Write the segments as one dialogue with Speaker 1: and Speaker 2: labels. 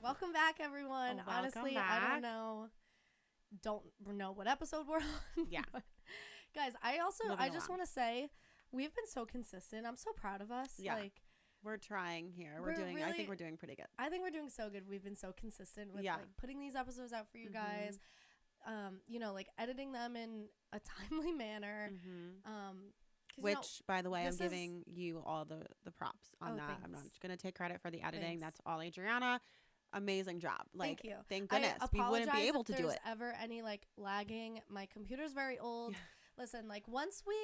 Speaker 1: Welcome back, everyone.
Speaker 2: Welcome
Speaker 1: Honestly,
Speaker 2: back.
Speaker 1: I don't know what episode we're on.
Speaker 2: Yeah.
Speaker 1: But, guys, I just
Speaker 2: along.
Speaker 1: want to say we've been so consistent. I'm so proud of us.
Speaker 2: Yeah.
Speaker 1: Like,
Speaker 2: We're trying here.
Speaker 1: We're
Speaker 2: I think
Speaker 1: really-
Speaker 2: we're doing pretty good.
Speaker 1: I think we're doing so good. We've been so consistent with
Speaker 2: Yeah.
Speaker 1: like putting these episodes out for you guys. Like editing them in a timely manner. 'Cause,
Speaker 2: Which, by the way, I'm
Speaker 1: this is-
Speaker 2: giving you all the props on that. I'm
Speaker 1: thanks.
Speaker 2: not going to take credit for the editing.
Speaker 1: Thanks.
Speaker 2: That's all Adriana. Amazing job. Like,
Speaker 1: Thank you.
Speaker 2: Thank
Speaker 1: I
Speaker 2: goodness. We wouldn't be able to do
Speaker 1: there's
Speaker 2: it.
Speaker 1: ever any like lagging. My computer's very old. Listen, like once we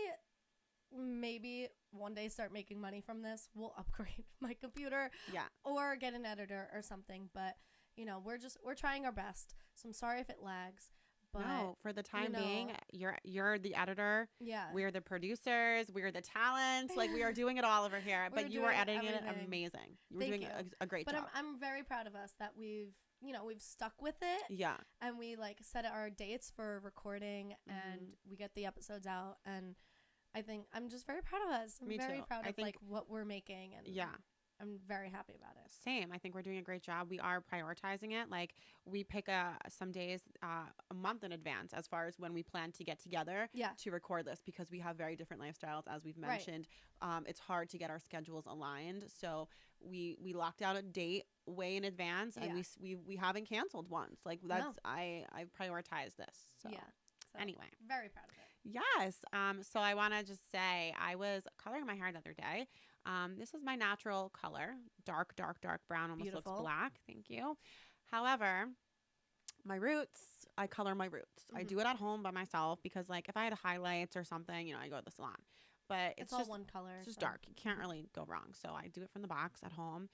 Speaker 1: maybe one day start making money from this, we'll upgrade my computer
Speaker 2: Yeah.
Speaker 1: or get an editor or something. But we're trying our best. So I'm sorry if it lags. But
Speaker 2: No, for the time
Speaker 1: know-
Speaker 2: being, you're the editor.
Speaker 1: yeah,
Speaker 2: We're the producers. We're the talent. Like, we are doing it all over here. But you are
Speaker 1: doing
Speaker 2: editing it
Speaker 1: everything.
Speaker 2: amazing. You were
Speaker 1: Thank
Speaker 2: doing
Speaker 1: you.
Speaker 2: a great
Speaker 1: but
Speaker 2: job.
Speaker 1: I'm very proud of us that we've stuck with it.
Speaker 2: Yeah.
Speaker 1: And we like set our dates for recording and we get the episodes out, and I think I'm just very proud of us. I'm
Speaker 2: Me
Speaker 1: very
Speaker 2: too.
Speaker 1: proud
Speaker 2: I
Speaker 1: of
Speaker 2: think-
Speaker 1: like what we're making, and
Speaker 2: Yeah.
Speaker 1: I'm very happy about it.
Speaker 2: Same. I think we're doing a great job. We are prioritizing it. Like, we pick some days a month in advance as far as when we plan to get together
Speaker 1: Yeah.
Speaker 2: to record this, because we have very different lifestyles, as we've
Speaker 1: Right.
Speaker 2: mentioned. It's hard to get our schedules aligned. So we locked out a date way in advance, and we haven't canceled once. Like, that's I prioritize this. So.
Speaker 1: Yeah. So,
Speaker 2: Anyway.
Speaker 1: very proud of it.
Speaker 2: Yes. So I want to just say, I was coloring my hair the other day. This is my natural color, dark brown, almost
Speaker 1: Beautiful.
Speaker 2: looks black. Thank you. However, my roots, I color my roots. I do it at home by myself because, like, if I had highlights or something, I go to the salon. But it's
Speaker 1: all
Speaker 2: just
Speaker 1: one color.
Speaker 2: It's just
Speaker 1: so-
Speaker 2: dark. You can't really go wrong. So I do it from the box at home.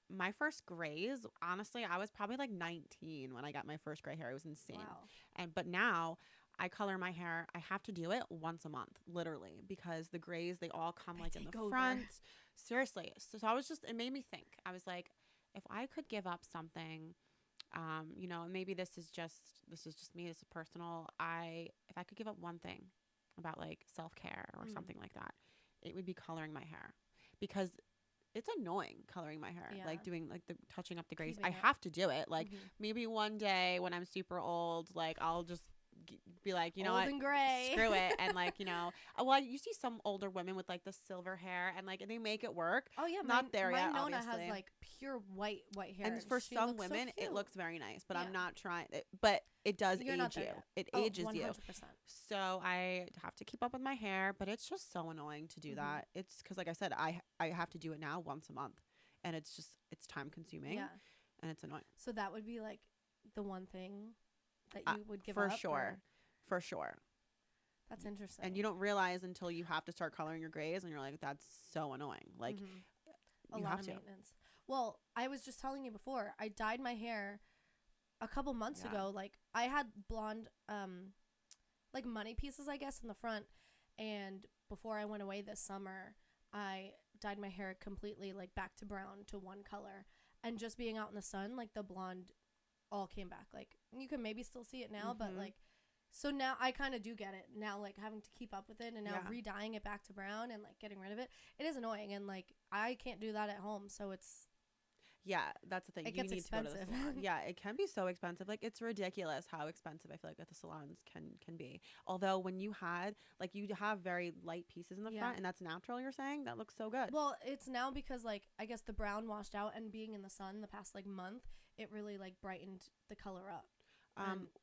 Speaker 2: My first grays, honestly, I was probably like 19 when I got my first gray hair. It was insane.
Speaker 1: Wow.
Speaker 2: But now I color my hair. I have to do it once a month, literally, because the grays, they all come like in the
Speaker 1: take over.
Speaker 2: front. Seriously. So I was it made me think. I was like, if I could give up something, maybe this is just me. This is personal. If I could give up one thing about like self-care or something like that, it would be coloring my hair, because it's annoying coloring my hair,
Speaker 1: Yeah.
Speaker 2: like doing like the touching up the grays.
Speaker 1: Keeping
Speaker 2: I
Speaker 1: it.
Speaker 2: have to do it. Like, maybe one day when I'm super old, like I'll just be like, you know
Speaker 1: Old
Speaker 2: what,
Speaker 1: and gray.
Speaker 2: screw it, and like, well, you see some older women with like the silver hair, and like they make it work.
Speaker 1: Oh yeah,
Speaker 2: Not there
Speaker 1: my
Speaker 2: yet,
Speaker 1: Nona
Speaker 2: obviously.
Speaker 1: has like pure white hair,
Speaker 2: And for
Speaker 1: she
Speaker 2: some
Speaker 1: looks so
Speaker 2: women, it
Speaker 1: cute.
Speaker 2: looks very nice, but
Speaker 1: Yeah.
Speaker 2: I'm not trying. But it does
Speaker 1: You're not
Speaker 2: age
Speaker 1: there
Speaker 2: you.
Speaker 1: yet.
Speaker 2: It
Speaker 1: Oh,
Speaker 2: ages you.
Speaker 1: 100%.
Speaker 2: So I have to keep up with my hair, but it's just so annoying to do that. It's because, like I said, I have to do it now once a month, and it's time consuming,
Speaker 1: Yeah.
Speaker 2: and it's annoying.
Speaker 1: So that would be like the one thing that you would give
Speaker 2: for
Speaker 1: up
Speaker 2: sure. For sure.
Speaker 1: That's interesting.
Speaker 2: And you don't realize until you have to start coloring your grays, and you're like, that's so annoying. Like,
Speaker 1: a
Speaker 2: you
Speaker 1: lot
Speaker 2: have
Speaker 1: of
Speaker 2: to.
Speaker 1: maintenance. Well, I was just telling you before, I dyed my hair a couple months
Speaker 2: Yeah.
Speaker 1: ago. Like I had blonde like money pieces, I guess, in the front, and before I went away this summer, I dyed my hair completely like back to brown to one color, and just being out in the sun, like the blonde all came back. Like you can maybe still see it now, but like, so now I kind of do get it now, like having to keep up with it, and now re-dyeing it back to brown and like getting rid of it. It is annoying, and like I can't do that at home, so it's
Speaker 2: Yeah, that's the thing.
Speaker 1: It gets
Speaker 2: you need to go to the
Speaker 1: expensive.
Speaker 2: salon. Yeah, it can be so expensive. Like, it's ridiculous how expensive I feel like that the salons can be. Although when you have very light pieces in the front, and that's natural, you're saying that looks so good.
Speaker 1: Well, it's now because like I guess the brown washed out, and being in the sun the past like month, it really like brightened the color up.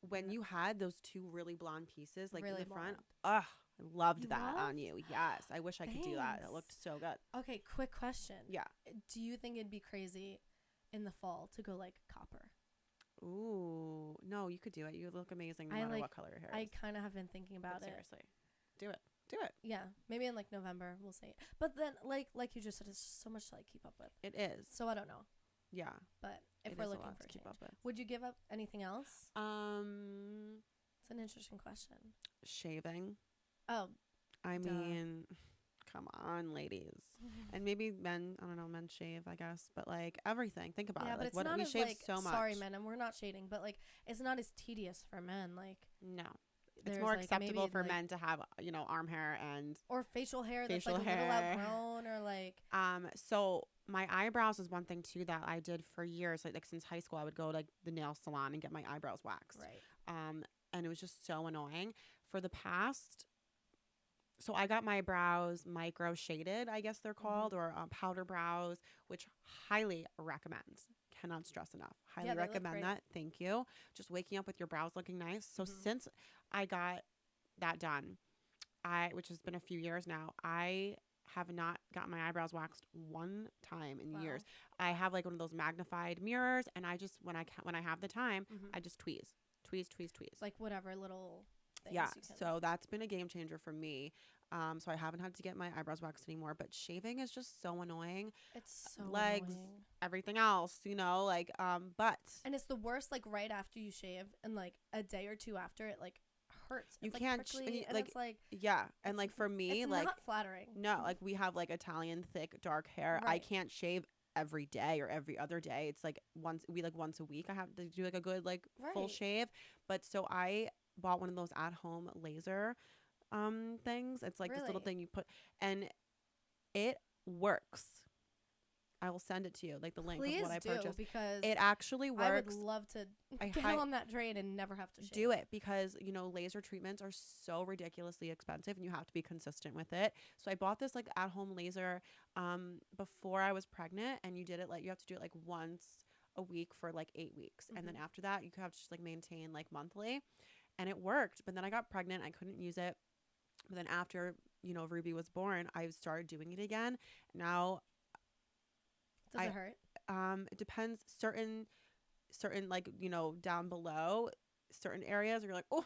Speaker 2: When you had those two really blonde pieces like
Speaker 1: Really
Speaker 2: in the front,
Speaker 1: blonde.
Speaker 2: I loved
Speaker 1: You
Speaker 2: that on
Speaker 1: loved?
Speaker 2: you. Yes, I wish I could do that. It
Speaker 1: Thanks.
Speaker 2: looked so good.
Speaker 1: Okay, quick question.
Speaker 2: Yeah.
Speaker 1: Do you think it'd be crazy in the fall to go like copper?
Speaker 2: Ooh, no, you could do it. You look amazing no
Speaker 1: I
Speaker 2: matter
Speaker 1: like-
Speaker 2: what color your hair
Speaker 1: I
Speaker 2: is.
Speaker 1: kind of have been thinking
Speaker 2: But
Speaker 1: about it.
Speaker 2: seriously, do it. Do it.
Speaker 1: Yeah, maybe in like November we'll see. But then like you just said, it's just so much to like keep up with.
Speaker 2: It is.
Speaker 1: So I don't know.
Speaker 2: Yeah.
Speaker 1: But if
Speaker 2: It
Speaker 1: we're
Speaker 2: is a
Speaker 1: looking
Speaker 2: lot
Speaker 1: for a
Speaker 2: to keep
Speaker 1: change,
Speaker 2: up with.
Speaker 1: would you give up anything else? It's an interesting question.
Speaker 2: Shaving.
Speaker 1: Oh,
Speaker 2: I
Speaker 1: Duh.
Speaker 2: mean, come on, ladies. And maybe men, I don't know, men shave, I guess. But like everything, think about
Speaker 1: yeah,
Speaker 2: it.
Speaker 1: but
Speaker 2: Like,
Speaker 1: it's
Speaker 2: what
Speaker 1: not
Speaker 2: we
Speaker 1: as
Speaker 2: shave
Speaker 1: like
Speaker 2: so much.
Speaker 1: sorry, men, and we're not shading, but like it's not as tedious for men. Like
Speaker 2: No. It's
Speaker 1: there's
Speaker 2: more
Speaker 1: like
Speaker 2: acceptable
Speaker 1: maybe
Speaker 2: for
Speaker 1: like,
Speaker 2: men to have, arm hair and
Speaker 1: or facial hair that's
Speaker 2: facial
Speaker 1: like a little
Speaker 2: hair.
Speaker 1: outgrown, or like
Speaker 2: So my eyebrows is one thing too that I did for years. Like since high school, I would go to like the nail salon and get my eyebrows waxed.
Speaker 1: right.
Speaker 2: And it was just so annoying. For the past, so I got my brows micro shaded, I guess they're called, or powder brows, which highly recommend. Cannot stress enough. Highly
Speaker 1: Yeah, they look
Speaker 2: recommend
Speaker 1: great.
Speaker 2: that. Thank you. Just waking up with your brows looking nice. So
Speaker 1: Mhm.
Speaker 2: since I got that done, which has been a few years now, I have not gotten my eyebrows waxed one time in
Speaker 1: Wow.
Speaker 2: years. I have like one of those magnified mirrors, and I just when I have the time,
Speaker 1: Mhm.
Speaker 2: I just tweeze.
Speaker 1: Like whatever little things
Speaker 2: Yeah,
Speaker 1: you can.
Speaker 2: so that's been a game changer for me. So I haven't had to get my eyebrows waxed anymore, but shaving is just so annoying.
Speaker 1: It's so
Speaker 2: Legs,
Speaker 1: annoying.
Speaker 2: everything else, like but
Speaker 1: And it's the worst like right after you shave, and like a day or two after, it like hurts.
Speaker 2: you
Speaker 1: It's
Speaker 2: can't
Speaker 1: like prickly, and
Speaker 2: like
Speaker 1: it's like
Speaker 2: yeah, and
Speaker 1: it's
Speaker 2: like for me
Speaker 1: it's
Speaker 2: like
Speaker 1: not flattering.
Speaker 2: no, like we have like Italian thick dark hair. I
Speaker 1: Right.
Speaker 2: can't shave every day or every other day. It's like once a week I have to do like a good like full
Speaker 1: Right.
Speaker 2: shave. But so I bought one of those at home laser things. It's like this little
Speaker 1: Really?
Speaker 2: thing you put, and it works. I will send it to you, like the link
Speaker 1: Please
Speaker 2: of what I
Speaker 1: do,
Speaker 2: purchased.
Speaker 1: because
Speaker 2: It actually
Speaker 1: I would
Speaker 2: works.
Speaker 1: love to
Speaker 2: I
Speaker 1: get
Speaker 2: hi-
Speaker 1: on that train and never have to shave.
Speaker 2: Do it because laser treatments are so ridiculously expensive, and you have to be consistent with it. So I bought this like at home laser before I was pregnant, and you have to do it like once a week for like 8 weeks, and then after that you have to just like maintain like monthly, and it worked. But then I got pregnant, I couldn't use it. But then after Ruby was born, I started doing it again. Now
Speaker 1: Does it hurt?
Speaker 2: it depends. Certain like down below certain areas where you're like, oh.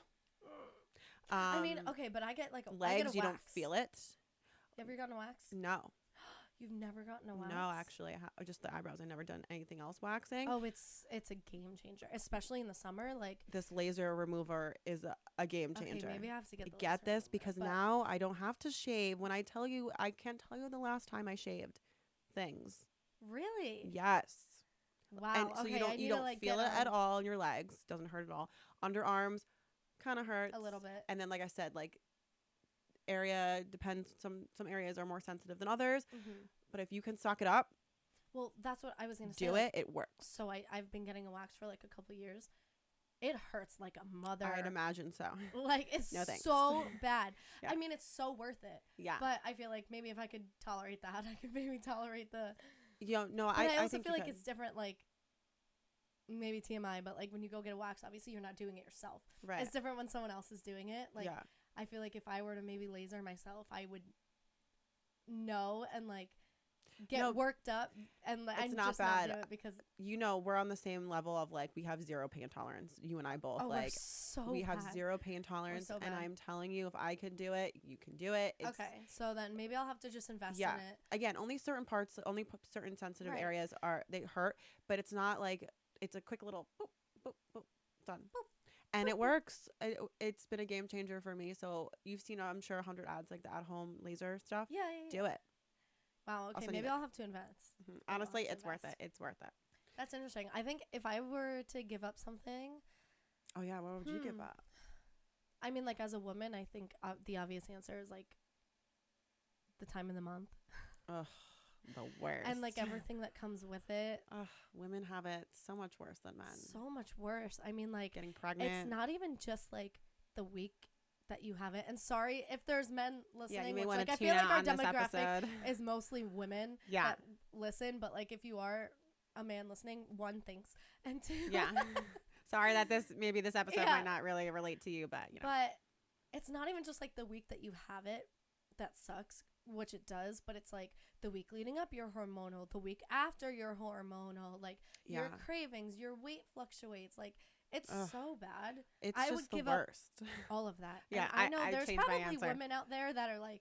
Speaker 1: I mean, okay, but I get like I get
Speaker 2: Legs,
Speaker 1: a
Speaker 2: you don't
Speaker 1: wax.
Speaker 2: feel it.
Speaker 1: You ever gotten a wax?
Speaker 2: No,
Speaker 1: You've never gotten a wax?
Speaker 2: no, actually, just the eyebrows. I've never done anything else waxing.
Speaker 1: Oh, it's a game changer, especially in the summer. Like,
Speaker 2: This laser remover is a game changer.
Speaker 1: okay, maybe I have to get the
Speaker 2: Get
Speaker 1: laser
Speaker 2: this
Speaker 1: remover,
Speaker 2: because
Speaker 1: but
Speaker 2: now I don't have to shave. When I tell you, I can't tell you the last time I shaved things.
Speaker 1: really,
Speaker 2: Yes.
Speaker 1: wow.
Speaker 2: And so
Speaker 1: okay,
Speaker 2: you
Speaker 1: I
Speaker 2: don't
Speaker 1: need
Speaker 2: you
Speaker 1: to,
Speaker 2: don't
Speaker 1: like,
Speaker 2: feel
Speaker 1: get
Speaker 2: it at
Speaker 1: on
Speaker 2: all in your legs. Doesn't hurt at all. Underarms kind of hurts
Speaker 1: a little bit.
Speaker 2: And then like I said, like area depends. Some areas are more sensitive than others. But if you can suck it up,
Speaker 1: Well, that's what I was gonna say.
Speaker 2: do
Speaker 1: like,
Speaker 2: it. It works.
Speaker 1: So I've been getting a wax for like a couple years. It hurts like a mother.
Speaker 2: I'd imagine so.
Speaker 1: Like, it's
Speaker 2: No thanks.
Speaker 1: so bad.
Speaker 2: Yeah.
Speaker 1: I mean, it's so worth it.
Speaker 2: Yeah.
Speaker 1: But I feel like maybe if I could tolerate that, I could maybe tolerate the.
Speaker 2: No,
Speaker 1: But I also
Speaker 2: think
Speaker 1: feel
Speaker 2: you
Speaker 1: like
Speaker 2: could.
Speaker 1: it's different. Like, maybe TMI, but like when you go get a wax, obviously you're not doing it yourself.
Speaker 2: Right.
Speaker 1: It's different when someone else is doing it. Like,
Speaker 2: yeah.
Speaker 1: I feel like if I were to maybe laser myself, I would know and like get
Speaker 2: No,
Speaker 1: worked up and like
Speaker 2: it's
Speaker 1: I'm
Speaker 2: not
Speaker 1: just
Speaker 2: bad.
Speaker 1: not do it because
Speaker 2: We're on the same level of like we have zero pain tolerance. You and I both
Speaker 1: we're
Speaker 2: like
Speaker 1: so
Speaker 2: we have
Speaker 1: bad.
Speaker 2: zero pain tolerance,
Speaker 1: so
Speaker 2: and
Speaker 1: bad.
Speaker 2: I'm telling you, if I can do it, you can do it.
Speaker 1: Okay, so then maybe I'll have to just invest
Speaker 2: Yeah.
Speaker 1: in it.
Speaker 2: Again, only certain parts, certain sensitive
Speaker 1: Right.
Speaker 2: areas they hurt, but it's not like it's a quick little boop, boop, boop, done.
Speaker 1: Boop,
Speaker 2: And
Speaker 1: boop,
Speaker 2: it works. It's been a game changer for me. So you've seen, I'm sure, 100 ads like the at-home laser stuff.
Speaker 1: Yeah.
Speaker 2: Do it.
Speaker 1: Wow. Okay,
Speaker 2: send you
Speaker 1: maybe
Speaker 2: the-
Speaker 1: I'll have to invest.
Speaker 2: Honestly,
Speaker 1: to
Speaker 2: it's worth it.
Speaker 1: invest.
Speaker 2: It's worth it.
Speaker 1: That's interesting. I think if I were to give up something,
Speaker 2: Oh yeah, what would you give up?
Speaker 1: I mean, like as a woman, I think the obvious answer is like the time of the month
Speaker 2: Ugh, the worst.
Speaker 1: and like everything that comes with it.
Speaker 2: Ugh, women have it so much worse than men.
Speaker 1: So much worse. I mean, like
Speaker 2: Getting pregnant.
Speaker 1: it's not even just like the week that you have it. And sorry if there's men listening.
Speaker 2: Yeah, you may
Speaker 1: which,
Speaker 2: want
Speaker 1: like,
Speaker 2: to
Speaker 1: I
Speaker 2: tune
Speaker 1: feel like
Speaker 2: out
Speaker 1: our
Speaker 2: on this
Speaker 1: demographic
Speaker 2: episode.
Speaker 1: is mostly women
Speaker 2: Yeah.
Speaker 1: that listen. But like if you are a man listening, one, thanks, and two,
Speaker 2: Yeah. Sorry that this episode
Speaker 1: Yeah.
Speaker 2: might not really relate to you, but
Speaker 1: But it's not even just like the week that you have it that sucks, which it does, but it's like the week leading up you're hormonal, the week after you're hormonal, like your
Speaker 2: Yeah.
Speaker 1: cravings, your weight fluctuates, like it's
Speaker 2: Ugh.
Speaker 1: so bad.
Speaker 2: it's
Speaker 1: I
Speaker 2: just
Speaker 1: would
Speaker 2: the
Speaker 1: give up
Speaker 2: worst.
Speaker 1: All of that.
Speaker 2: Yeah,
Speaker 1: And I know
Speaker 2: I
Speaker 1: there's
Speaker 2: changed my
Speaker 1: probably
Speaker 2: answer.
Speaker 1: women out there that are like,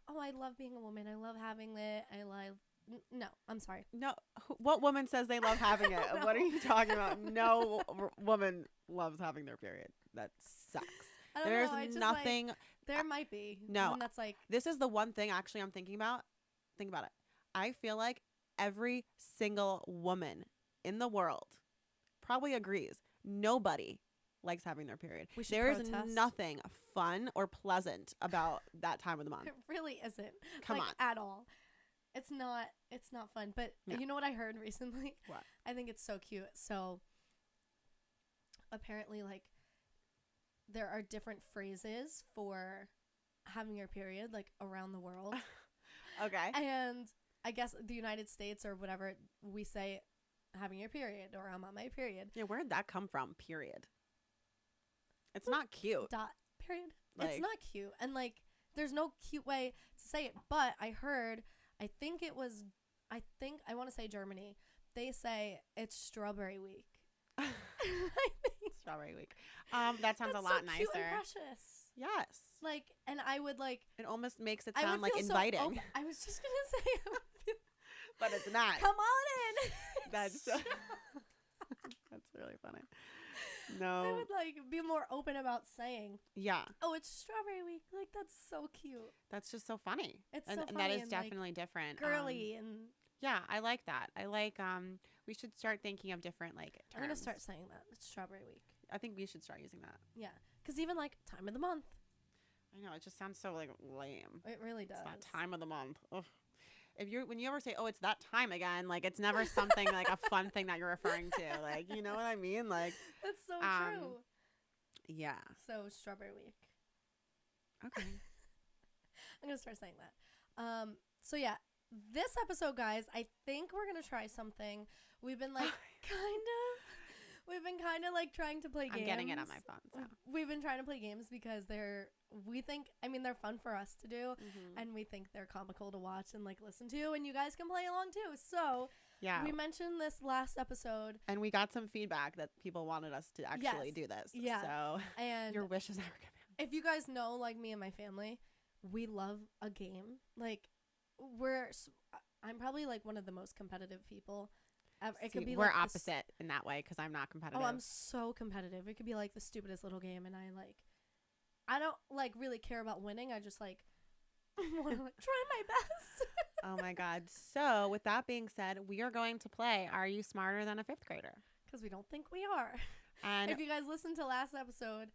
Speaker 1: oh, I love being a woman, I love having it, I love no, I'm sorry.
Speaker 2: No, what woman says they love having it?
Speaker 1: don't
Speaker 2: What are
Speaker 1: know.
Speaker 2: you talking about? No woman loves having their period. That sucks.
Speaker 1: I don't
Speaker 2: There's
Speaker 1: know, I just,
Speaker 2: nothing.
Speaker 1: like, there might be
Speaker 2: No.
Speaker 1: one that's like
Speaker 2: This is the one thing actually I'm thinking about. Think about it. I feel like every single woman in the world probably agrees. Nobody likes having their period.
Speaker 1: We should
Speaker 2: There is
Speaker 1: protest.
Speaker 2: nothing fun or pleasant about that time of the month.
Speaker 1: It really isn't.
Speaker 2: Come
Speaker 1: like,
Speaker 2: on.
Speaker 1: At all. It's not fun. But
Speaker 2: No.
Speaker 1: you know what I heard recently?
Speaker 2: What?
Speaker 1: I think it's so cute. So apparently, like, there are different phrases for having your period, like, around the world.
Speaker 2: Okay.
Speaker 1: And I guess the United States or whatever, we say having your period or I'm on my period.
Speaker 2: Yeah, where did that come from? Period. It's not cute.
Speaker 1: Dot period.
Speaker 2: Like-
Speaker 1: It's not cute. And like there's no cute way to say it. But I heard, I want to say Germany. They say it's strawberry week. I think
Speaker 2: Strawberry week. That sounds
Speaker 1: that's
Speaker 2: a lot
Speaker 1: so
Speaker 2: nicer.
Speaker 1: cute and precious.
Speaker 2: Yes.
Speaker 1: Like, and I would like.
Speaker 2: It almost makes it
Speaker 1: I
Speaker 2: sound
Speaker 1: would
Speaker 2: like
Speaker 1: feel
Speaker 2: inviting,
Speaker 1: So I was just gonna say,
Speaker 2: but it's not.
Speaker 1: come on in.
Speaker 2: That's that's really funny.
Speaker 1: I
Speaker 2: No.
Speaker 1: would like be more open about saying,
Speaker 2: Yeah.
Speaker 1: "Oh, it's strawberry week." Like that's so cute,
Speaker 2: That's just so funny.
Speaker 1: It's
Speaker 2: and,
Speaker 1: so
Speaker 2: and that
Speaker 1: funny
Speaker 2: is
Speaker 1: and, like,
Speaker 2: definitely different.
Speaker 1: girly, and
Speaker 2: Yeah, I like that. I like we should start thinking of different like terms.
Speaker 1: I'm gonna start saying that it's strawberry week.
Speaker 2: I think we should start using that.
Speaker 1: Yeah, because even like time of the month,
Speaker 2: I know, it just sounds so like lame.
Speaker 1: it really does.
Speaker 2: It's that time of the month. Ugh. When you ever say, "Oh, it's that time again," like it's never something like a fun thing that you're referring to. Like, you know what I mean? Like,
Speaker 1: That's so
Speaker 2: um,
Speaker 1: true.
Speaker 2: yeah.
Speaker 1: So strawberry week.
Speaker 2: Okay.
Speaker 1: I'm gonna start saying that. So yeah, this episode, guys, I think we're gonna try something. We've been like we've been kind of like trying to play games.
Speaker 2: I'm getting it on my phone. So.
Speaker 1: We've been trying to play games because they're fun for us to do, and we think they're comical to watch and like listen to, and you guys can play along too. So
Speaker 2: Yeah.
Speaker 1: we mentioned this last episode,
Speaker 2: And we got some feedback that people wanted us to actually
Speaker 1: Yes.
Speaker 2: do this.
Speaker 1: Yeah.
Speaker 2: So
Speaker 1: and
Speaker 2: your wish is never coming.
Speaker 1: if you guys know, like me and my family, we love a game. Like I'm probably like one of the most competitive people ever. It could be
Speaker 2: we're
Speaker 1: like
Speaker 2: opposite in that way because I'm not competitive.
Speaker 1: Oh, I'm so competitive. It could be like the stupidest little game, and I don't like really care about winning. I just like want to like, try my best.
Speaker 2: Oh my God. So with that being said, we are going to play Are You Smarter Than a Fifth Grader?
Speaker 1: Because we don't think we are.
Speaker 2: And
Speaker 1: If you guys listened to last episode,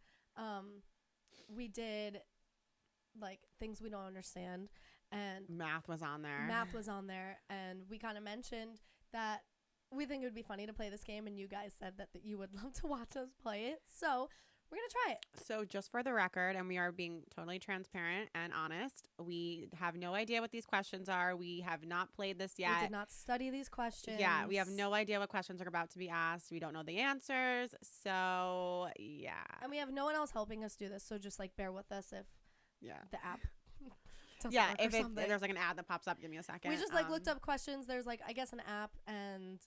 Speaker 1: we did like things we don't understand, and
Speaker 2: math was on there.
Speaker 1: math was on there, and we kind of mentioned that we think it would be funny to play this game, and you guys said that you would love to watch us play it. So we're going to try it.
Speaker 2: So just for the record, and we are being totally transparent and honest, we have no idea what these questions are. We have not played this yet.
Speaker 1: We did not study these questions.
Speaker 2: Yeah, we have no idea what questions are about to be asked. We don't know the answers. So, yeah.
Speaker 1: And we have no one else helping us do this, so just like bear with us if
Speaker 2: Yeah.
Speaker 1: the app doesn't
Speaker 2: Yeah,
Speaker 1: work or
Speaker 2: if
Speaker 1: something.
Speaker 2: there's like an ad that pops up, give me a second.
Speaker 1: We just like looked up questions. There's like, I guess, an app, and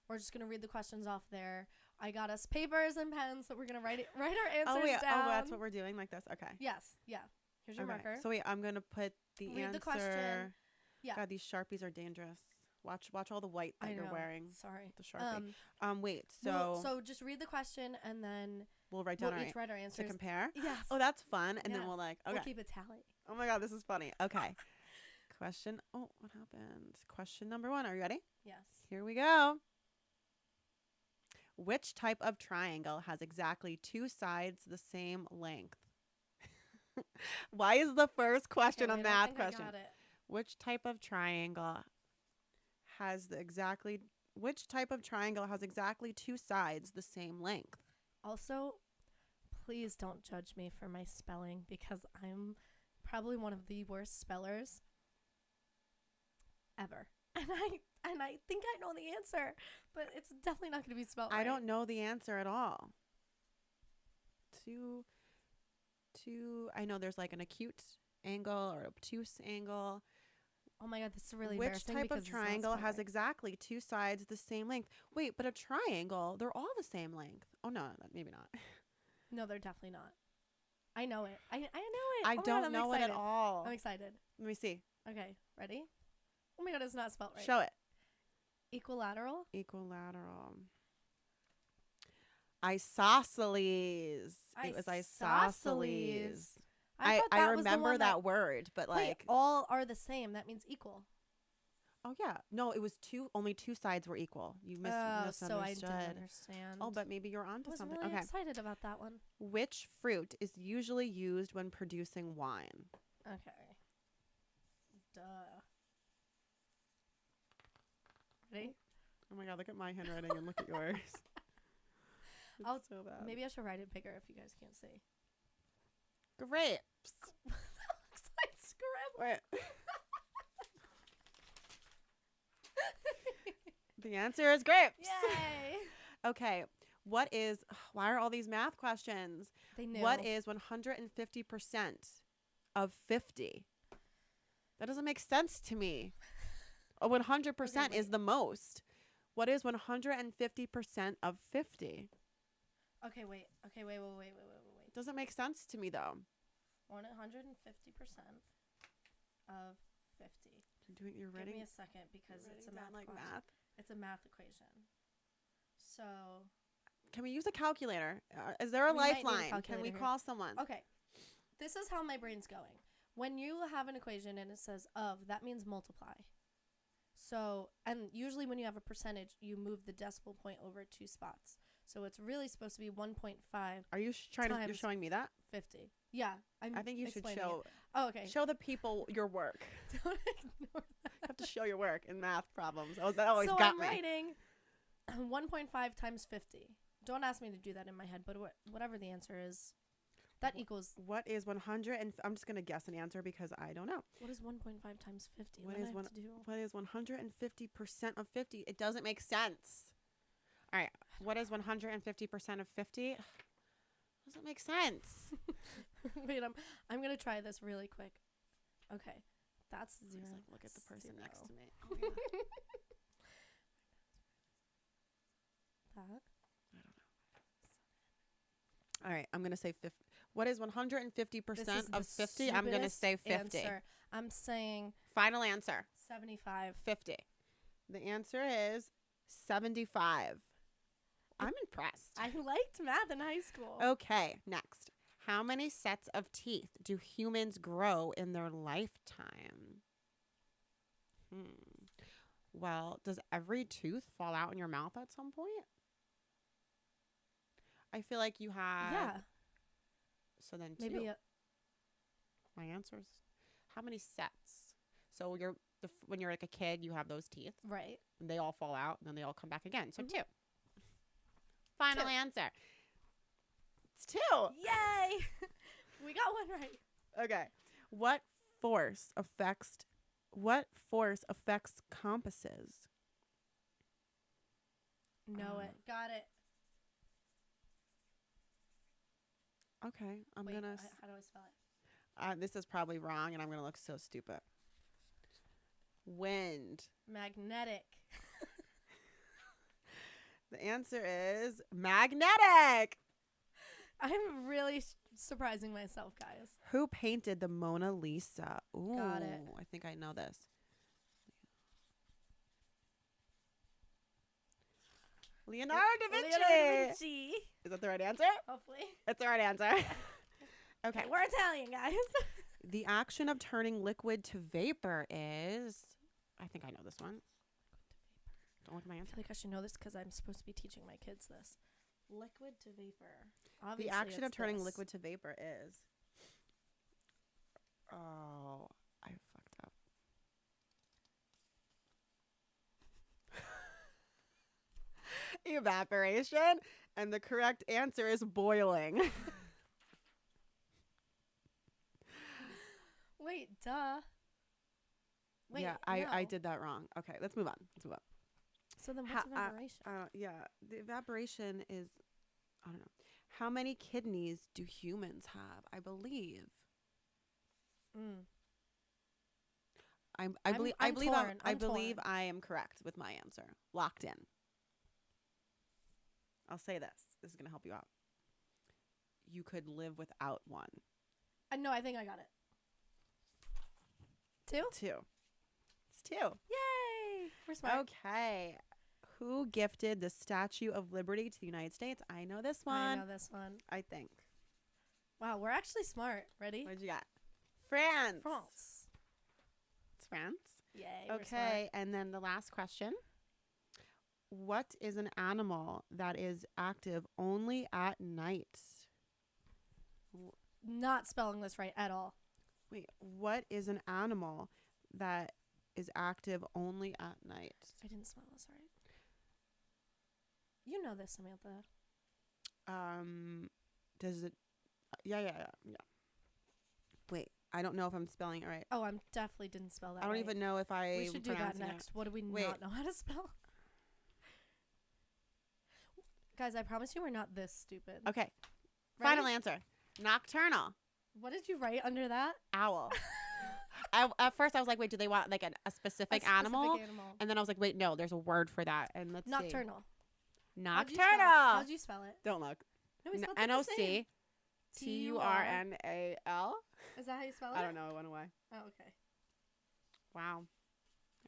Speaker 1: we're just going to read the questions off there. I got us papers and pens, so we're going to write our answers down.
Speaker 2: Oh, that's what we're doing like this? Okay.
Speaker 1: Yes, yeah. Here's your marker.
Speaker 2: So wait, I'm going to put the
Speaker 1: Read
Speaker 2: answer.
Speaker 1: the question. Yeah.
Speaker 2: God, these Sharpies are dangerous. Watch all the white that
Speaker 1: I
Speaker 2: you're
Speaker 1: know.
Speaker 2: wearing.
Speaker 1: Sorry.
Speaker 2: The Sharpie. Wait,
Speaker 1: so just read the question, and then
Speaker 2: we'll write down
Speaker 1: we'll
Speaker 2: our
Speaker 1: each write our answers.
Speaker 2: to compare.
Speaker 1: Yes.
Speaker 2: Oh, that's fun. And then
Speaker 1: Yes.
Speaker 2: we'll like, okay.
Speaker 1: We'll keep a tally.
Speaker 2: Oh my God, this is funny. Okay. Question. Oh, what happened? Question number 1. Are you ready?
Speaker 1: Yes.
Speaker 2: Here we go. Which type of triangle has exactly 2 sides the same length? Why is the first question a
Speaker 1: Okay, wait, I
Speaker 2: math
Speaker 1: think I
Speaker 2: question?
Speaker 1: got it.
Speaker 2: Which type of triangle has which type of triangle has exactly 2 sides the same length?
Speaker 1: Also, please don't judge me for my spelling, because I'm probably one of the worst spellers ever. And I think I know the answer, but it's definitely not going to be spelled right.
Speaker 2: I don't know the answer at all. I know there's like an acute angle or obtuse angle.
Speaker 1: Oh my God, this is really
Speaker 2: Which
Speaker 1: embarrassing.
Speaker 2: type
Speaker 1: because
Speaker 2: of
Speaker 1: it's not
Speaker 2: triangle
Speaker 1: spelled
Speaker 2: has
Speaker 1: right.
Speaker 2: exactly 2 sides the same length? Wait, but a triangle, they're all the same length. Oh no, maybe not.
Speaker 1: No, they're definitely not. I know it. I know it.
Speaker 2: I
Speaker 1: Oh my God,
Speaker 2: don't
Speaker 1: I'm
Speaker 2: know it at
Speaker 1: excited.
Speaker 2: all.
Speaker 1: I'm excited.
Speaker 2: Let me see.
Speaker 1: Okay, ready? Oh my God, it's not spelled right.
Speaker 2: Show it.
Speaker 1: Equilateral.
Speaker 2: Equilateral. Isosceles. It was isosceles.
Speaker 1: I
Speaker 2: I
Speaker 1: thought that was the
Speaker 2: remember
Speaker 1: one
Speaker 2: that word, but
Speaker 1: Wait,
Speaker 2: like,
Speaker 1: all are the same. That means equal.
Speaker 2: Oh yeah. No, it was only two sides were equal. You
Speaker 1: Oh, so I
Speaker 2: misunderstood.
Speaker 1: didn't understand.
Speaker 2: Oh, but maybe you're
Speaker 1: I
Speaker 2: onto
Speaker 1: was
Speaker 2: something.
Speaker 1: really
Speaker 2: Okay.
Speaker 1: excited about that one.
Speaker 2: Which fruit is usually used when producing wine?
Speaker 1: Okay. Duh. Ready?
Speaker 2: Oh my god, look at my handwriting and look at yours. It's
Speaker 1: I'll-
Speaker 2: so bad.
Speaker 1: Maybe I should write it bigger if you guys can't see.
Speaker 2: Grapes.
Speaker 1: That looks like scribble.
Speaker 2: Wait. The answer is grapes.
Speaker 1: Yay!
Speaker 2: Okay. Why are all these math questions?
Speaker 1: They knew.
Speaker 2: What is 150% of 50? That doesn't make sense to me. 100% is the most. What is 150% of 50?
Speaker 1: Okay, wait.
Speaker 2: Doesn't make sense to me though.
Speaker 1: 150% of 50.
Speaker 2: You're ready?
Speaker 1: Give me a second because it's a math question.
Speaker 2: math.
Speaker 1: It's a math equation. So,
Speaker 2: Can we use a calculator? Is there a
Speaker 1: We might need a
Speaker 2: lifeline? Can
Speaker 1: calculator
Speaker 2: we
Speaker 1: here.
Speaker 2: call someone?
Speaker 1: okay. This is how my brain's going. When you have an equation and it says of, that means multiply. So, and usually when you have a percentage, you move the decimal point over 2 spots. So it's really supposed to be 1.5
Speaker 2: Are you you're
Speaker 1: Times
Speaker 2: showing me that?
Speaker 1: 50. Yeah,
Speaker 2: I think you should
Speaker 1: explaining
Speaker 2: show
Speaker 1: it. Oh, okay.
Speaker 2: show the people your work.
Speaker 1: Don't ignore that.
Speaker 2: You have to show your work in math problems. Oh, that always
Speaker 1: So
Speaker 2: got
Speaker 1: I'm
Speaker 2: me.
Speaker 1: writing 1.5 times 50. Don't ask me to do that in my head, but whatever the answer is, that equals.
Speaker 2: What is 100? And I'm just gonna guess an answer because I don't know.
Speaker 1: What is 1.5 times 50?
Speaker 2: What
Speaker 1: Then
Speaker 2: is
Speaker 1: I have
Speaker 2: one-
Speaker 1: to do.
Speaker 2: What is 150% of 50? It doesn't make sense. All right. What is 150% of 50? Doesn't make sense.
Speaker 1: Wait, I'm gonna try this really quick. Okay, that's
Speaker 2: Please,
Speaker 1: 0.
Speaker 2: look at the person next to me.
Speaker 1: Oh, yeah. That.
Speaker 2: I don't know. All right, I'm gonna say 50. What is 150% of 50? I'm gonna say 50.
Speaker 1: Answer. I'm saying
Speaker 2: Final answer.
Speaker 1: 75.
Speaker 2: 50. The answer is 75. I'm impressed.
Speaker 1: I liked math in high school.
Speaker 2: Okay, next. How many sets of teeth do humans grow in their lifetime? Well, does every tooth fall out in your mouth at some point? I feel like you have.
Speaker 1: Yeah,
Speaker 2: So then
Speaker 1: maybe.
Speaker 2: two. My answer is how many sets? So when you're like a kid, you have those teeth.
Speaker 1: Right.
Speaker 2: And they all fall out, and then they all come back again. So
Speaker 1: Mhm.
Speaker 2: 2. Final
Speaker 1: Two.
Speaker 2: answer. It's 2.
Speaker 1: Yay! We got one right.
Speaker 2: Okay. What force affects compasses?
Speaker 1: Know it. Got it.
Speaker 2: Okay, I'm
Speaker 1: Wait,
Speaker 2: gonna.
Speaker 1: how do I spell it?
Speaker 2: This is probably wrong, and I'm gonna look so stupid. Wind.
Speaker 1: Magnetic.
Speaker 2: The answer is magnetic.
Speaker 1: I'm really surprising myself, guys.
Speaker 2: Who painted the Mona Lisa? Ooh,
Speaker 1: Got it.
Speaker 2: I think I know this. Leonardo da Vinci.
Speaker 1: Leonardo da Vinci.
Speaker 2: Is that the right answer?
Speaker 1: Hopefully.
Speaker 2: It's the right answer. Okay.
Speaker 1: We're Italian, guys.
Speaker 2: The action of turning liquid to vapor is. I think I know this one. Don't look at my
Speaker 1: I
Speaker 2: answer.
Speaker 1: feel like I should know this because I'm supposed to be teaching my kids this. Liquid to vapor.
Speaker 2: The
Speaker 1: Obviously,
Speaker 2: action of
Speaker 1: it's
Speaker 2: turning
Speaker 1: this.
Speaker 2: liquid to vapor is. Oh, I fucked up. Evaporation. And the correct answer is boiling.
Speaker 1: Wait, duh. Wait,
Speaker 2: yeah,
Speaker 1: no.
Speaker 2: I did that wrong. Okay, let's move on.
Speaker 1: So then what's
Speaker 2: Ha-
Speaker 1: evaporation?
Speaker 2: Yeah, the evaporation is, I don't know. How many kidneys do humans have? I believe. I believe
Speaker 1: torn.
Speaker 2: I
Speaker 1: I'm
Speaker 2: believe
Speaker 1: torn.
Speaker 2: I am correct with my answer. Locked in. I'll say this. This is going to help you out. You could live without one.
Speaker 1: No, I think I got it. 2?
Speaker 2: 2. It's 2.
Speaker 1: Yay! We're smart.
Speaker 2: Okay. Who gifted the Statue of Liberty to the United States? I know this one.
Speaker 1: I know this one.
Speaker 2: I think.
Speaker 1: Wow, we're actually smart. Ready?
Speaker 2: What'd you got? France.
Speaker 1: France.
Speaker 2: It's France.
Speaker 1: Yay. We're
Speaker 2: Okay, and then the last question. What is an animal that is active only at night?
Speaker 1: smart. Not spelling this right at all.
Speaker 2: Wait, what is an animal that is active only at night?
Speaker 1: I didn't spell this right. You know this, Samantha.
Speaker 2: Does it? Yeah. Wait, I don't know if I'm spelling it right.
Speaker 1: Oh, I definitely didn't spell that
Speaker 2: I don't
Speaker 1: right.
Speaker 2: even know if I.
Speaker 1: We should do that next. What do we not know how to spell? Guys, I promise you we're not this stupid.
Speaker 2: Okay.
Speaker 1: Ready?
Speaker 2: Final answer. Nocturnal.
Speaker 1: What did you write under that?
Speaker 2: Owl. At first I was like, wait, do they want like a specific animal? And then I was like, wait, no, there's a word for that. And let's
Speaker 1: Nocturnal.
Speaker 2: see. Nocturnal.
Speaker 1: How'd you spell it?
Speaker 2: Don't look.
Speaker 1: No, we spelled it the same.
Speaker 2: N-O-C-T-U-R-N-A-L.
Speaker 1: Is that how you spell it?
Speaker 2: I don't know. It went away.
Speaker 1: Oh, okay.
Speaker 2: Wow.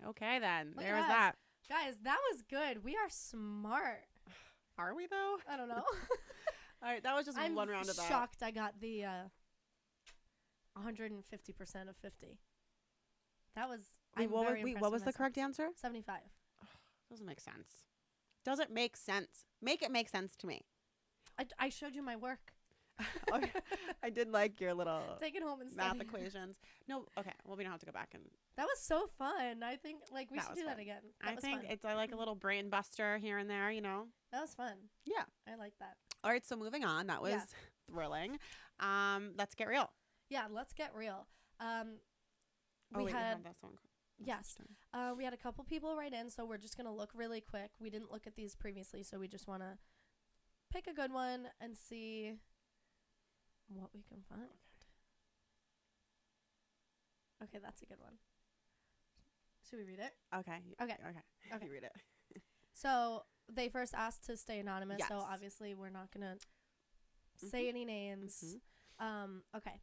Speaker 2: Okay, then.
Speaker 1: Look
Speaker 2: There's
Speaker 1: at us.
Speaker 2: that.
Speaker 1: Guys, that was good. We are smart.
Speaker 2: Are we, though?
Speaker 1: I don't know.
Speaker 2: All right, that was just one round of that.
Speaker 1: I'm shocked I got the 150% of 50. That was
Speaker 2: Wait, what was the correct answer?
Speaker 1: 75.
Speaker 2: Doesn't make sense. Doesn't make sense. Make it make sense to me.
Speaker 1: I showed you my work.
Speaker 2: Okay. I did like your little
Speaker 1: Take it home and
Speaker 2: math
Speaker 1: study.
Speaker 2: equations. No, okay. Well, we don't have to go back and.
Speaker 1: That was so fun. I think we should do
Speaker 2: fun.
Speaker 1: that again.
Speaker 2: I think it's like a little brain buster here and there, you know.
Speaker 1: That was fun.
Speaker 2: Yeah.
Speaker 1: I like that.
Speaker 2: All right, so moving on. That was thrilling. Let's get real.
Speaker 1: Yeah, let's get real.
Speaker 2: We
Speaker 1: had
Speaker 2: have that song.
Speaker 1: yes. We had a couple people write in, so we're just gonna look really quick. We didn't look at these previously, so we just want to pick a good one and see what we can find. Okay, that's a good one. Should we read it?
Speaker 2: Okay.
Speaker 1: Okay.
Speaker 2: You read it.
Speaker 1: So they first asked to stay anonymous, so
Speaker 2: Yes.
Speaker 1: obviously we're not gonna say any names. Okay.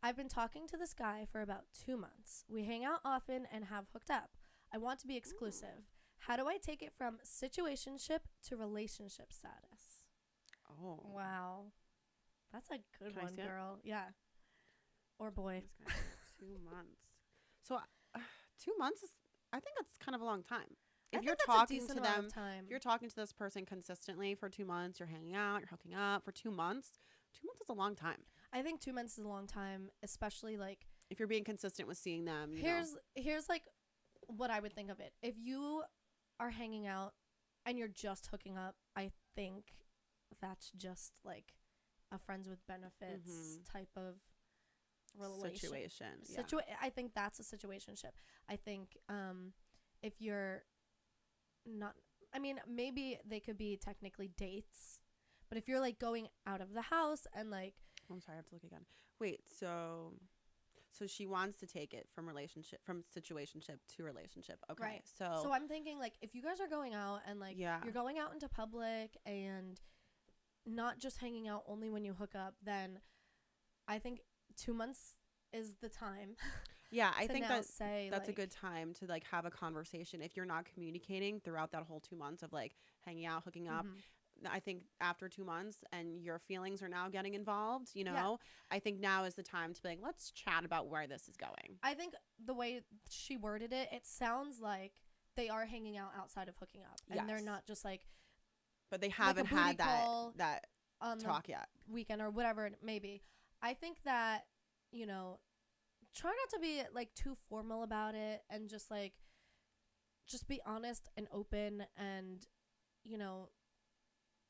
Speaker 1: I've been talking to this guy for about 2 months. We hang out often and have hooked up. I want to be exclusive. How do I take it from situationship to relationship status?
Speaker 2: Oh.
Speaker 1: Wow. That's a good
Speaker 2: Can I
Speaker 1: one,
Speaker 2: see it?
Speaker 1: girl. Yeah. Or boy.
Speaker 2: This guy, 2 months. So 2 months is, I think that's kind of a long time. If you're talking to them,
Speaker 1: time.
Speaker 2: if you're talking to this person consistently for 2 months, you're hanging out, you're hooking up for 2 months. 2 months is a long time.
Speaker 1: I think 2 months is a long time, especially like
Speaker 2: If you're being consistent with seeing them,
Speaker 1: here's like what I would think of it. If you are hanging out and you're just hooking up, I think that's just like a friends with benefits type of
Speaker 2: situation.
Speaker 1: I think that's a situationship. I think if you're not, I mean, maybe they could be technically dates, but if you're like going out of the house and like,
Speaker 2: I'm sorry, I have to look again. Wait, so she wants to take it from situationship to relationship. Okay.
Speaker 1: right.
Speaker 2: So
Speaker 1: So I'm thinking like if you guys are going out and like you're going out into public and not just hanging out only when you hook up, then I think 2 months is the time.
Speaker 2: Yeah, I think that's
Speaker 1: like,
Speaker 2: a good time to like have a conversation. If you're not communicating throughout that whole 2 months of like hanging out, hooking up, I think after 2 months and your feelings are now getting involved, you know, I think now is the time to be like, let's chat about where this is going.
Speaker 1: I think the way she worded it, it sounds like they are hanging out outside of hooking up and they're not just like,
Speaker 2: but they haven't had that
Speaker 1: on
Speaker 2: talk yet.
Speaker 1: Weekend or whatever it may be. I think that, you know, try not to be like too formal about it and just be honest and open and, you know,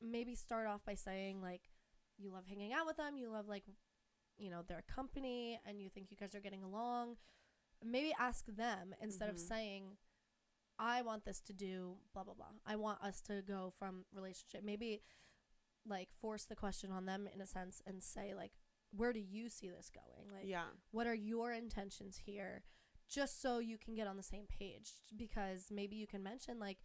Speaker 1: maybe start off by saying like you love hanging out with them, you love like, you know, their company and you think you guys are getting along. Maybe ask them instead of saying, I want this to do blah blah blah. I want us to go from relationship. Maybe like force the question on them in a sense and say like, where do you see this going? Like, what are your intentions here? Just so you can get on the same page, because maybe you can mention like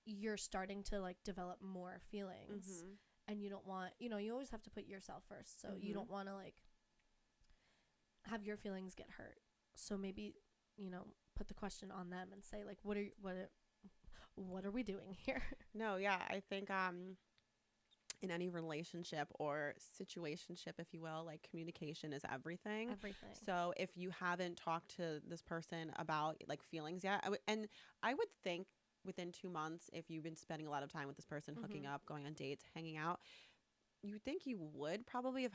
Speaker 1: you're starting to like develop more feelings and you don't want, you know, you always have to put yourself first. So you don't want to like have your feelings get hurt. So maybe, you know, put the question on them and say like, what are we doing here?
Speaker 2: No, yeah, I think in any relationship or situationship, if you will, like communication is everything.
Speaker 1: Everything.
Speaker 2: So if you haven't talked to this person about like feelings yet, and I would think within 2 months, if you've been spending a lot of time with this person, hooking up, going on dates, hanging out, you think you would probably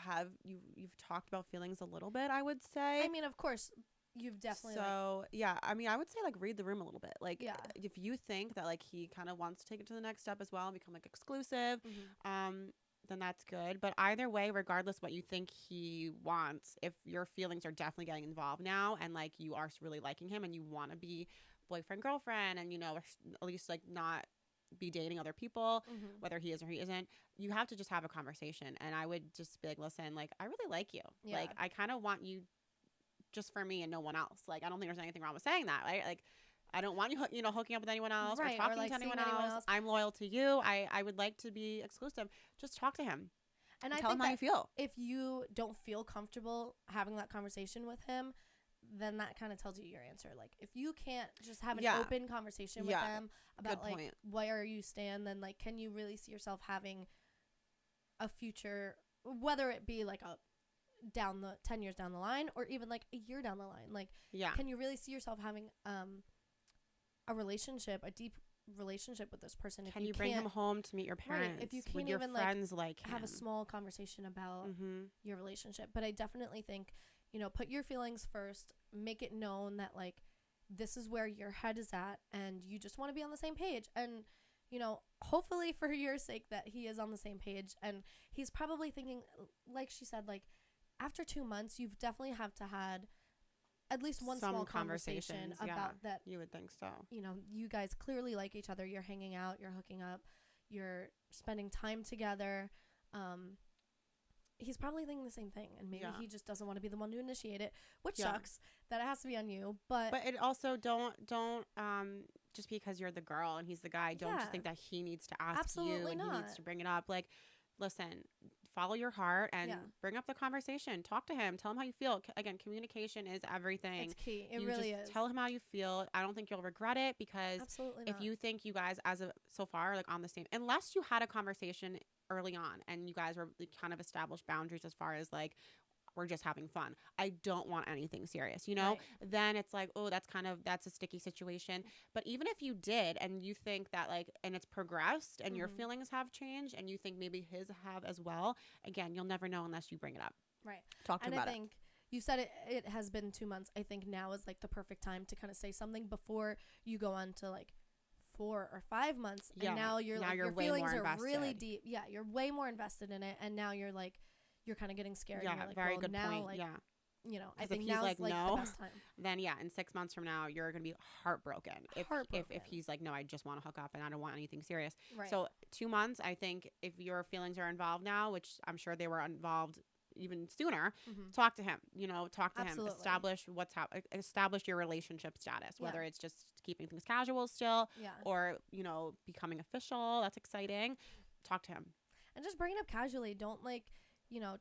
Speaker 2: you've talked about feelings a little bit, I would say.
Speaker 1: I mean, of course, you've definitely.
Speaker 2: So yeah, I mean, I would say like read the room a little bit. Like,
Speaker 1: Yeah.
Speaker 2: if you think that like he kind of wants to take it to the next step as well and become like exclusive, then that's good. But either way, regardless what you think he wants, if your feelings are definitely getting involved now and like you are really liking him and you want to be boyfriend girlfriend and at least like not be dating other people, whether he is or he isn't, you have to just have a conversation. And I would just be like, listen, like I really like you.
Speaker 1: Yeah.
Speaker 2: Like I kind of want you just for me and no one else. Like I don't think there's anything wrong with saying that, right? Like I don't want you hooking up with anyone else or talking
Speaker 1: like
Speaker 2: to anyone
Speaker 1: anyone
Speaker 2: else. I'm loyal to you. I would like to be exclusive. Just talk to him
Speaker 1: and I
Speaker 2: tell him
Speaker 1: think
Speaker 2: how you feel.
Speaker 1: if you don't feel comfortable having that conversation with him, then that kind of tells you your answer. Like if you can't just have an open conversation with them about like where you stand, then like can you really see yourself having a future, whether it be like 10 years down the line or even like a year down the line? Like can you really see yourself having a relationship, a deep relationship with this person? If
Speaker 2: can you bring him home to meet your parents?
Speaker 1: Right, if you can't
Speaker 2: would your
Speaker 1: even
Speaker 2: friends like
Speaker 1: have
Speaker 2: him?
Speaker 1: a small conversation about your relationship. But I definitely think, put your feelings first, make it known that like this is where your head is at and you just want to be on the same page. And hopefully for your sake that he is on the same page, and he's probably thinking, like she said, like after 2 months you've definitely have to had at least one small conversation about that.
Speaker 2: You would think so.
Speaker 1: You guys clearly like each other. You're hanging out, you're hooking up, you're spending time together. He's probably thinking the same thing, and maybe he just doesn't want to be the one to initiate it, which sucks that it has to be on you. But
Speaker 2: it also don't just because you're the girl and he's the guy, don't just think that he needs to ask you and he needs to bring it up. Like, listen, follow your heart and bring up the conversation. Talk to him. Tell him how you feel. Again, communication is everything.
Speaker 1: It's key. It really is.
Speaker 2: Tell him how you feel. I don't think you'll regret it, because if you think you guys so far like on the same, unless you had a conversation early on and you guys were kind of established boundaries as far as like we're just having fun, I don't want anything serious, then it's like, oh, that's a sticky situation. But even if you did and you think that like, and it's progressed and your feelings have changed and you think maybe his have as well, again, you'll never know unless you bring it up.
Speaker 1: Right.
Speaker 2: Talk to him about it.
Speaker 1: I think you said it has been 2 months. I think now is like the perfect time to kind of say something before you go on to like 4 or 5 months. And now your feelings are really deep. Yeah. You're way more invested in it. And now you're like, you're kind of getting scared.
Speaker 2: Yeah,
Speaker 1: and you're like,
Speaker 2: very good
Speaker 1: now,
Speaker 2: point.
Speaker 1: Like, I think
Speaker 2: if
Speaker 1: now
Speaker 2: he's
Speaker 1: is like
Speaker 2: no,
Speaker 1: the best time.
Speaker 2: Then in 6 months from now, you're gonna be heartbroken. If he's like, no, I just want to hook up and I don't want anything serious. Right. So 2 months, I think if your feelings are involved now, which I'm sure they were involved even sooner, talk to him. Talk to him. Establish your relationship status, whether it's just keeping things casual still, or becoming official. That's exciting. Talk to him.
Speaker 1: And just bring it up casually. Don't like,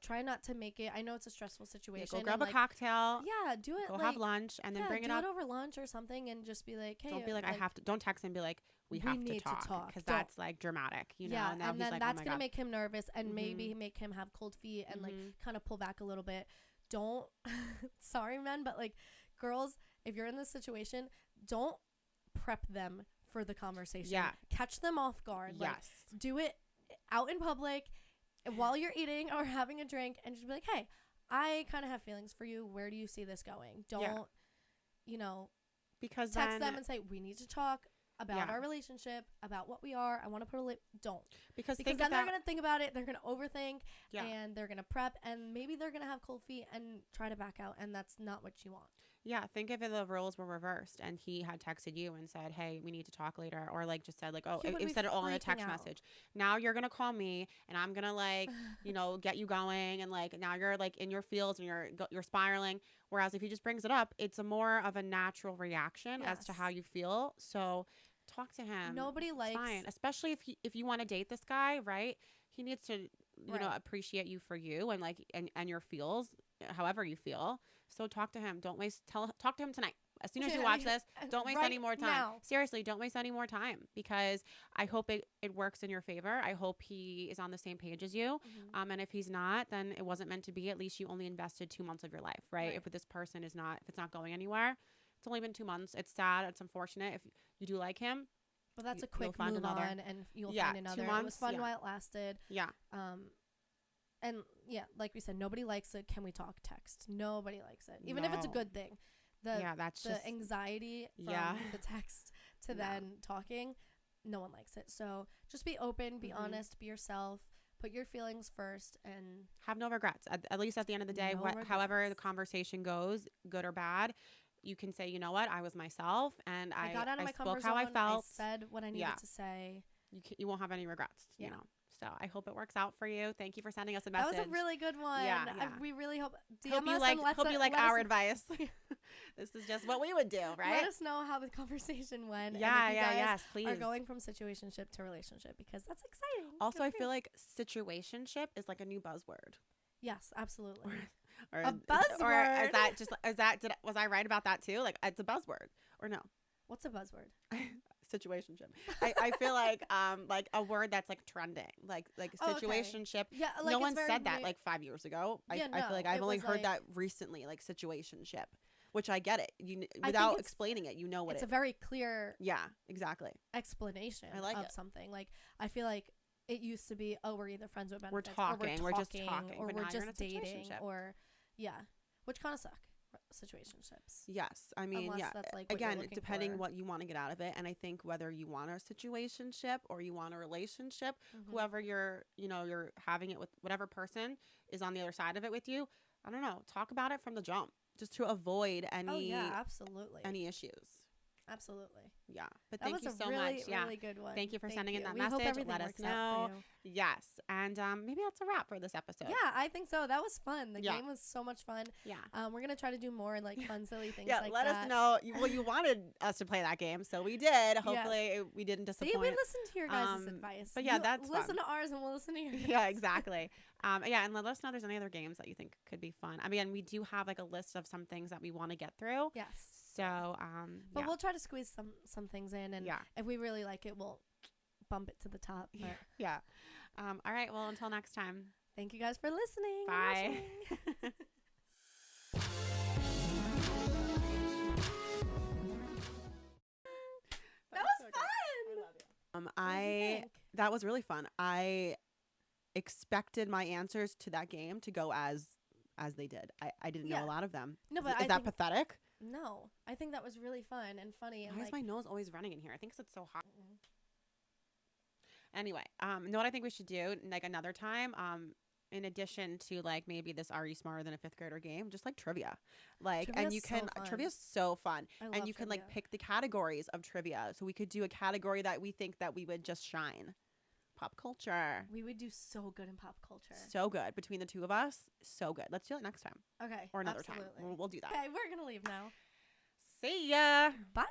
Speaker 1: try not to make it. I know it's a stressful situation.
Speaker 2: Go grab a cocktail.
Speaker 1: Yeah, do it.
Speaker 2: Go have lunch and then bring it up.
Speaker 1: Do it over lunch or something, and just be like, hey.
Speaker 2: Don't be like I have to. Don't text him and be like, we have to talk, because that's like dramatic,
Speaker 1: Yeah,
Speaker 2: and, now
Speaker 1: and then
Speaker 2: like,
Speaker 1: that's gonna make him nervous and maybe make him have cold feet and like kind of pull back a little bit. Don't. Sorry, men, but like girls, if you're in this situation, don't prep them for the conversation.
Speaker 2: Yeah.
Speaker 1: Catch them off guard.
Speaker 2: Yes.
Speaker 1: Like, do it out in public while you're eating or having a drink, and just be like, hey, I kind of have feelings for you. Where do you see this going? Don't,
Speaker 2: because
Speaker 1: text them and say, we need to talk about our relationship, about what we are. I want to put don't. Because then they're going to think about it. They're going to overthink and they're going to prep, and maybe they're going to have cold feet and try to back out. And that's not what you want.
Speaker 2: Yeah, think if the roles were reversed and he had texted you and said, hey, we need to talk later, or like just said like, oh, it said it all in a text message. Now you're going to call me and I'm going to like, get you going, and like now you're like in your feels and you're spiraling. Whereas if he just brings it up, it's more of a natural reaction as to how you feel. So talk to him.
Speaker 1: Nobody likes,
Speaker 2: fine. Especially if you want to date this guy, right? He needs to appreciate you for you and like and your feels, however you feel. So talk to him. Talk to him tonight. as soon as you watch this, don't waste
Speaker 1: Right
Speaker 2: any more time.
Speaker 1: now.
Speaker 2: Seriously, don't waste any more time, because I hope it works in your favor. I hope he is on the same page as you.
Speaker 1: Mhm.
Speaker 2: And if he's not, then it wasn't meant to be. At least you only invested 2 months of your life, right?
Speaker 1: Right.
Speaker 2: If this person is not, if it's not going anywhere, it's only been 2 months. It's sad. It's unfortunate. If you do like him,
Speaker 1: But that's a
Speaker 2: you'll
Speaker 1: quick
Speaker 2: find
Speaker 1: move
Speaker 2: another.
Speaker 1: on, and you'll
Speaker 2: Yeah,
Speaker 1: find
Speaker 2: 2
Speaker 1: another. It was
Speaker 2: months,
Speaker 1: fun
Speaker 2: yeah.
Speaker 1: while it lasted.
Speaker 2: yeah,
Speaker 1: And yeah, like we said, nobody likes it. Can we talk text? Nobody likes it, even if it's a
Speaker 2: No.
Speaker 1: good thing. The
Speaker 2: that's
Speaker 1: the
Speaker 2: just
Speaker 1: anxiety from
Speaker 2: Yeah.
Speaker 1: the text to
Speaker 2: No.
Speaker 1: then talking, no one likes it. So just be open, be
Speaker 2: Mhm.
Speaker 1: honest, be yourself, put your feelings first, and
Speaker 2: have no regrets. At least at the end of the day,
Speaker 1: No
Speaker 2: however the
Speaker 1: regrets.
Speaker 2: conversation goes, good or bad, you can say, you know what, I was myself, and
Speaker 1: I got out of my
Speaker 2: spoke
Speaker 1: comfort
Speaker 2: how
Speaker 1: zone.
Speaker 2: I felt.
Speaker 1: said what I needed
Speaker 2: Yeah.
Speaker 1: to say.
Speaker 2: You won't have any regrets,
Speaker 1: Yeah.
Speaker 2: you know. So I hope it works out for you. Thank you for sending us a
Speaker 1: That
Speaker 2: message.
Speaker 1: was a really good one.
Speaker 2: Yeah.
Speaker 1: We really hope. DM
Speaker 2: Hope you
Speaker 1: us
Speaker 2: like
Speaker 1: and let's,
Speaker 2: hope you like
Speaker 1: let
Speaker 2: our
Speaker 1: us,
Speaker 2: advice. This is just what we would do, right?
Speaker 1: Let us know how the conversation went.
Speaker 2: Yeah,
Speaker 1: and if you guys
Speaker 2: yes, please.
Speaker 1: are going from situationship to relationship, because that's exciting.
Speaker 2: Also,
Speaker 1: Good
Speaker 2: I
Speaker 1: for
Speaker 2: feel
Speaker 1: you.
Speaker 2: like situationship is like a new buzzword.
Speaker 1: Yes, absolutely.
Speaker 2: Or
Speaker 1: A
Speaker 2: Or
Speaker 1: buzzword.
Speaker 2: was I right about that too? Like, it's a buzzword, or no?
Speaker 1: What's a buzzword?
Speaker 2: Situationship. I feel like a word that's like trending, like
Speaker 1: Oh, okay.
Speaker 2: situationship.
Speaker 1: Yeah, like
Speaker 2: No
Speaker 1: it's
Speaker 2: one
Speaker 1: very
Speaker 2: said that
Speaker 1: new-
Speaker 2: like 5 years ago.
Speaker 1: Yeah,
Speaker 2: I feel
Speaker 1: no,
Speaker 2: like I've
Speaker 1: it
Speaker 2: only
Speaker 1: was
Speaker 2: heard
Speaker 1: like-
Speaker 2: that recently, like situationship, which I get it.
Speaker 1: think
Speaker 2: Without
Speaker 1: it's-
Speaker 2: explaining it, you know what
Speaker 1: It's
Speaker 2: it.
Speaker 1: a very clear
Speaker 2: Yeah, exactly.
Speaker 1: explanation
Speaker 2: I like
Speaker 1: of
Speaker 2: it.
Speaker 1: something. Like, I feel like it used to be, oh, we're either friends with
Speaker 2: We're
Speaker 1: benefits,
Speaker 2: talking,
Speaker 1: or
Speaker 2: we're
Speaker 1: we're
Speaker 2: just talking,
Speaker 1: or
Speaker 2: but
Speaker 1: we're
Speaker 2: now you're in
Speaker 1: just
Speaker 2: a
Speaker 1: dating,
Speaker 2: situationship.
Speaker 1: or which kind of suck. Situationships.
Speaker 2: Yes, I mean,
Speaker 1: Unless
Speaker 2: yeah.
Speaker 1: that's, like, what you're
Speaker 2: Again,
Speaker 1: looking
Speaker 2: depending
Speaker 1: for.
Speaker 2: what you want to get out of it, and I think whether you want a situationship or you want a relationship,
Speaker 1: Mhm.
Speaker 2: whoever you're having it with, whatever person is on the other side of it with you, I don't know, talk about it from the jump, just to avoid
Speaker 1: Oh yeah, absolutely.
Speaker 2: any issues.
Speaker 1: Absolutely.
Speaker 2: Yeah, but
Speaker 1: That
Speaker 2: thank
Speaker 1: was
Speaker 2: you
Speaker 1: a
Speaker 2: so
Speaker 1: really,
Speaker 2: much. Yeah,
Speaker 1: really good one.
Speaker 2: thank you for sending in that
Speaker 1: We hope
Speaker 2: message.
Speaker 1: everything
Speaker 2: Let us
Speaker 1: works out
Speaker 2: know.
Speaker 1: for you.
Speaker 2: Yes, and maybe that's a wrap for this episode.
Speaker 1: Yeah, I think so. That was fun. The
Speaker 2: Yeah.
Speaker 1: game was so much fun.
Speaker 2: Yeah.
Speaker 1: We're gonna try to do more like fun, silly things
Speaker 2: Yeah,
Speaker 1: like
Speaker 2: let
Speaker 1: that.
Speaker 2: us know. You wanted us to play that game, so we did. Hopefully, we didn't disappoint.
Speaker 1: See, we listened to your guys'
Speaker 2: Um,
Speaker 1: advice.
Speaker 2: but yeah,
Speaker 1: You
Speaker 2: that's
Speaker 1: listen
Speaker 2: fun.
Speaker 1: to ours, and we'll listen to yours.
Speaker 2: Yeah, exactly. Yeah, and let us know if there's any other games that you think could be fun. I mean, we do have like a list of some things that we want to get through.
Speaker 1: Yes.
Speaker 2: So,
Speaker 1: But
Speaker 2: yeah.
Speaker 1: we'll try to squeeze some things in, and
Speaker 2: Yeah.
Speaker 1: if we really like it, we'll bump it to the top. But
Speaker 2: Yeah. All right. Well, until next time.
Speaker 1: thank you guys for listening. and
Speaker 2: Bye.
Speaker 1: watching. That was fun. What did you think?
Speaker 2: That was really fun. I expected my answers to that game to go as they did. I didn't know
Speaker 1: Yeah.
Speaker 2: a lot of them.
Speaker 1: No,
Speaker 2: Is-
Speaker 1: but
Speaker 2: is
Speaker 1: I
Speaker 2: that
Speaker 1: think-
Speaker 2: pathetic?
Speaker 1: No, I think that was really fun and funny, and
Speaker 2: Why is
Speaker 1: like
Speaker 2: my nose always running in here? I think 'cause it's so hot. Anyway, you know what I think we should do like another time? In addition to like maybe this Are You Smarter Than a Fifth Grader game, just like trivia. Like, and
Speaker 1: Trivia's
Speaker 2: you
Speaker 1: so
Speaker 2: can,
Speaker 1: fun.
Speaker 2: trivia's so fun.
Speaker 1: I love
Speaker 2: And you can like
Speaker 1: trivia.
Speaker 2: pick the categories of trivia. So we could do a category that we think that we would just shine. Pop culture.
Speaker 1: We would do so good in pop culture.
Speaker 2: So good. Between the two of us, so good. Let's do it next time
Speaker 1: Okay.
Speaker 2: or another
Speaker 1: absolutely.
Speaker 2: time. We'll do that.
Speaker 1: Okay, we're gonna leave now.
Speaker 2: See ya.
Speaker 1: Bye.